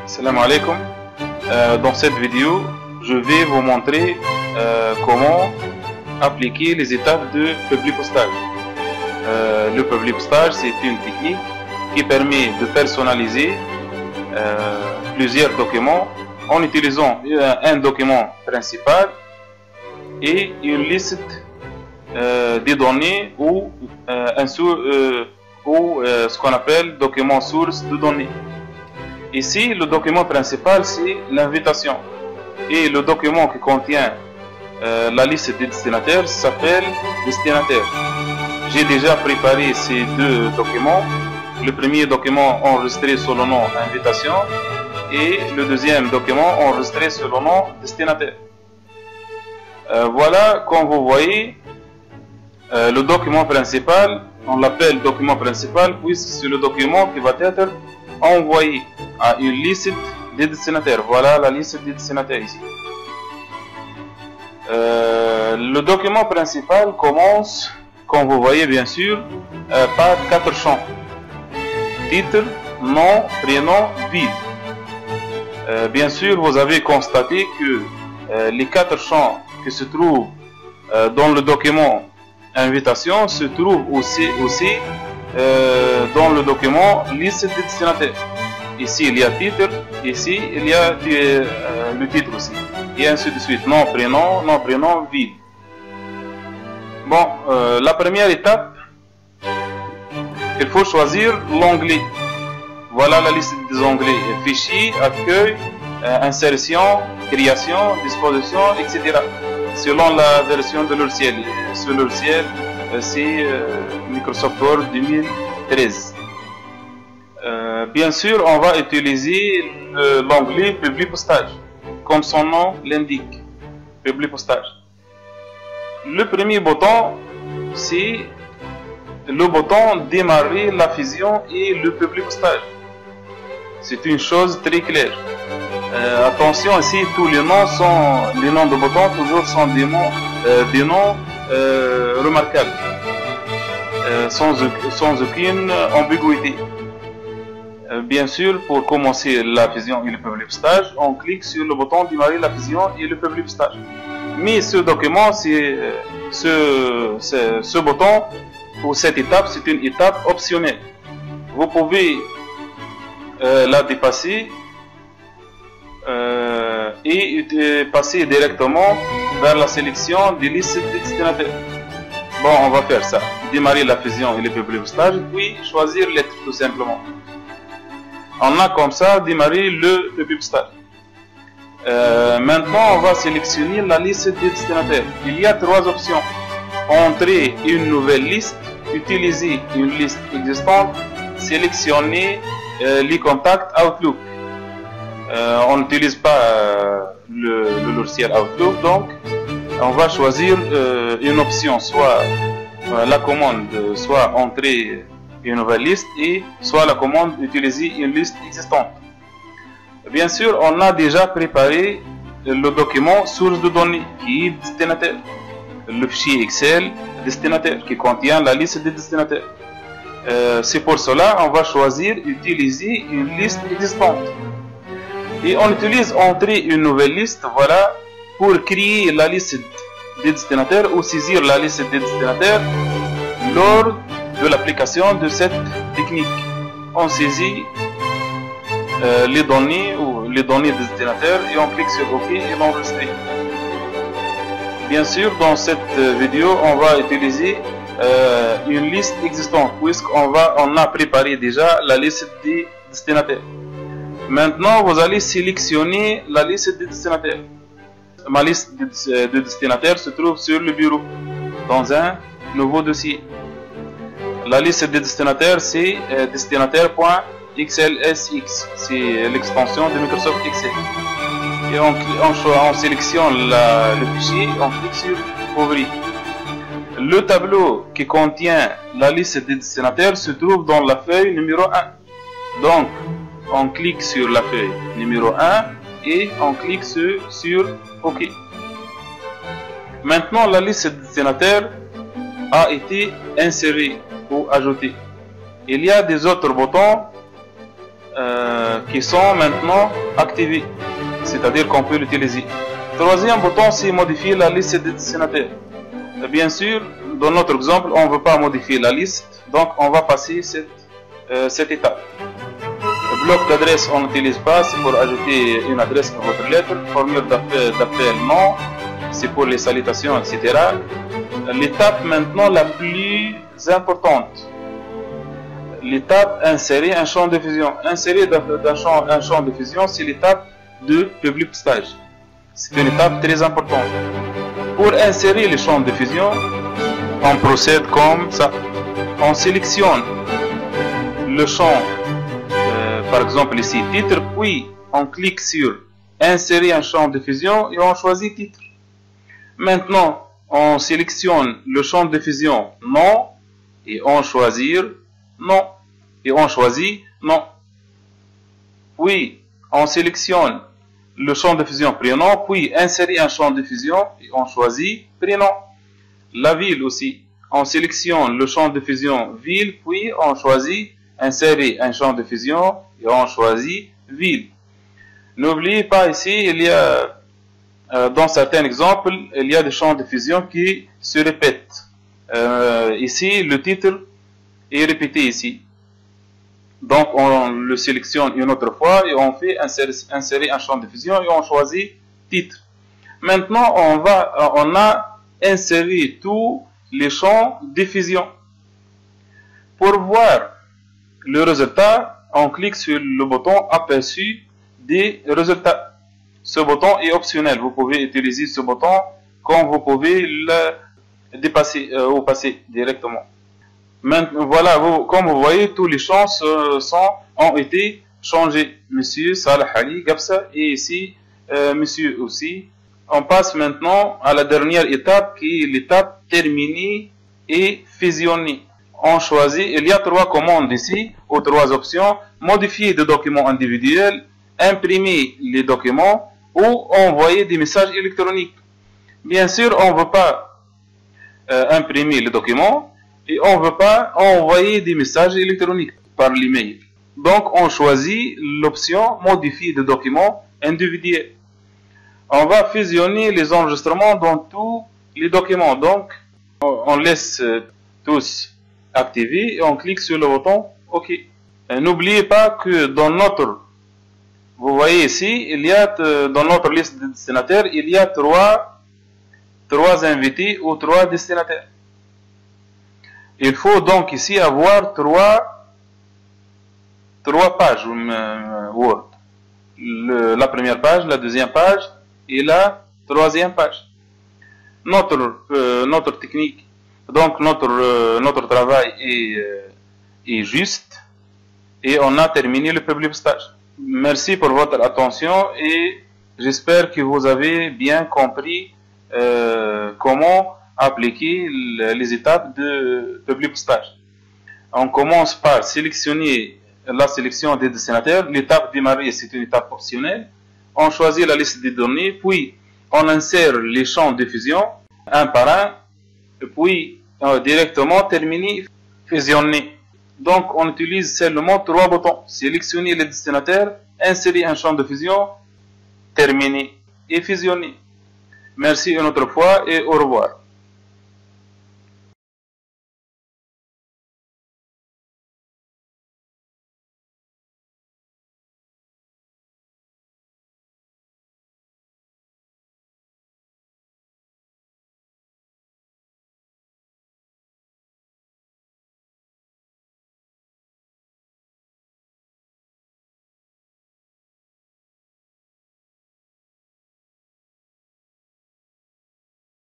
Salam alaikum. Dans cette vidéo, je vais vous montrer comment appliquer les étapes de publipostage. Le publipostage, c'est une technique qui permet de personnaliser plusieurs documents en utilisant un document principal et une liste des données ou ce qu'on appelle document source de données. Ici, le document principal, c'est l'invitation. Et le document qui contient la liste des destinataires s'appelle destinataire. J'ai déjà préparé ces deux documents. Le premier document enregistré sous le nom invitation et le deuxième document enregistré sous le nom destinataire. Voilà, comme vous voyez, le document principal, on l'appelle document principal puisque c'est le document qui va être envoyé à une liste des destinataires. Voilà la liste des destinataires ici. Le document principal commence, comme vous voyez bien sûr, par 4 champs. Titre, nom, prénom, ville. Bien sûr, vous avez constaté que les 4 champs qui se trouvent dans le document invitation se trouvent aussi dans le document liste des destinataires. Ici il y a titre, ici il y a le titre aussi, et ainsi de suite. Nom, prénom, ville. Bon, la première étape, il faut choisir l'onglet. Voilà la liste des onglets: fichier, accueil, insertion, création, disposition, etc. selon la version de logiciel. Ce logiciel, c'est Microsoft Word 2013. Bien sûr, on va utiliser l'onglet publipostage, comme son nom l'indique, publipostage. Le premier bouton, c'est le bouton démarrer la fusion et le publipostage. C'est une chose très claire. Attention, ici tous les noms de boutons toujours sont des noms remarquables, sans aucune ambiguïté. Bien sûr, pour commencer la fusion et le publipostage, on clique sur le bouton démarrer la fusion et le publipostage. Mais ce document, ce bouton ou cette étape, c'est une étape optionnelle. Vous pouvez la dépasser et passer directement vers la sélection des listes de destinataires. Bon, on va faire ça. Démarrer la fusion et le publipostage, puis choisir lettre tout simplement. On a comme ça démarré le publipostage. Maintenant, on va sélectionner la liste des destinataires. Il y a 3 options: entrer une nouvelle liste, utiliser une liste existante, sélectionner les contacts Outlook. On n'utilise pas le logiciel Outlook, donc on va choisir une option, soit la commande, soit entrer une nouvelle liste, et soit la commande utiliser une liste existante. Bien sûr, on a déjà préparé le document source de données qui est destinataire, le fichier Excel destinataire qui contient la liste des destinataires. C'est pour cela on va choisir utiliser une liste existante. Et on utilise entrer une nouvelle liste, voilà, pour créer la liste des destinataires ou saisir la liste des destinataires lors de l'application de cette technique. On saisit les données ou les données des destinataires et on clique sur OK et l'enregistrer. Bien sûr, dans cette vidéo, on va utiliser une liste existante puisqu'on a préparé déjà la liste des destinataires. Maintenant, vous allez sélectionner la liste des destinataires. Ma liste de destinataires se trouve sur le bureau dans un nouveau dossier. La liste des destinataires, c'est destinataire.xlsx, c'est l'extension de Microsoft Excel. Et on sélectionne le fichier, on clique sur ouvrir. Le tableau qui contient la liste des destinataires se trouve dans la feuille numéro 1. Donc, on clique sur la feuille numéro 1 et on clique sur OK. Maintenant, la liste des destinataires a été insérée ou ajoutée. Il y a des autres boutons qui sont maintenant activés, c'est-à-dire qu'on peut l'utiliser. Troisième bouton, c'est modifier la liste des destinataires. Bien sûr, dans notre exemple, on ne veut pas modifier la liste, donc on va passer cette étape. Le bloc d'adresse, on n'utilise pas, c'est pour ajouter une adresse à votre lettre. Formule d'appel, non, c'est pour les salutations, etc. L'étape maintenant la plus importante, l'étape insérer un champ de fusion. Insérer un champ de fusion, c'est l'étape de public stage. C'est une étape très importante. Pour insérer les champs de fusion, on procède comme ça. On sélectionne le champ, par exemple ici titre, puis on clique sur insérer un champ de fusion et on choisit titre. Maintenant, on sélectionne le champ de fusion non et on choisit non et on choisit non. Puis on sélectionne le champ de fusion prénom, puis insérer un champ de fusion et on choisit prénom. La ville aussi, on sélectionne le champ de fusion ville, puis on choisit insérer un champ de fusion et on choisit ville. N'oubliez pas ici, il y a dans certains exemples, il y a des champs de fusion qui se répètent. Ici, le titre est répété ici. Donc, on le sélectionne une autre fois et on fait insérer un champ de fusion et on choisit titre. Maintenant, on a inséré tous les champs de fusion. Pour voir le résultat, on clique sur le bouton aperçu des résultats. Ce bouton est optionnel. Vous pouvez utiliser ce bouton comme vous pouvez le dépasser ou passer directement. Maintenant, voilà, comme vous voyez, tous les champs ont été changés. Monsieur Salah Ali Gabsa et ici, monsieur aussi. On passe maintenant à la dernière étape qui est l'étape terminer et fusionner. On choisit, il y a trois commandes ici, ou trois options. Modifier des documents individuels, imprimer les documents ou envoyer des messages électroniques. Bien sûr, on ne veut pas imprimer les documents et on ne veut pas envoyer des messages électroniques par l'email. Donc, on choisit l'option modifier des documents individuels. On va fusionner les enregistrements dans tous les documents. Donc, on laisse tous activés et on clique sur le bouton OK. N'oubliez pas que dans notre vous voyez ici, il y a dans notre liste de destinataires, il y a trois invités ou trois destinataires. Il faut donc ici avoir trois pages Word. La première page, la deuxième page et la troisième page. Notre technique, donc notre travail est juste et on a terminé le public stage. Merci pour votre attention et j'espère que vous avez bien compris comment appliquer les étapes de public stage. On commence par sélectionner la sélection des destinataires. L'étape démarrer, c'est une étape optionnelle. On choisit la liste des données, puis on insère les champs de fusion un par un, puis directement terminer, fusionner. Donc, on utilise seulement trois boutons. Sélectionner les destinataires, insérer un champ de fusion, terminer et fusionner. Merci une autre fois et au revoir.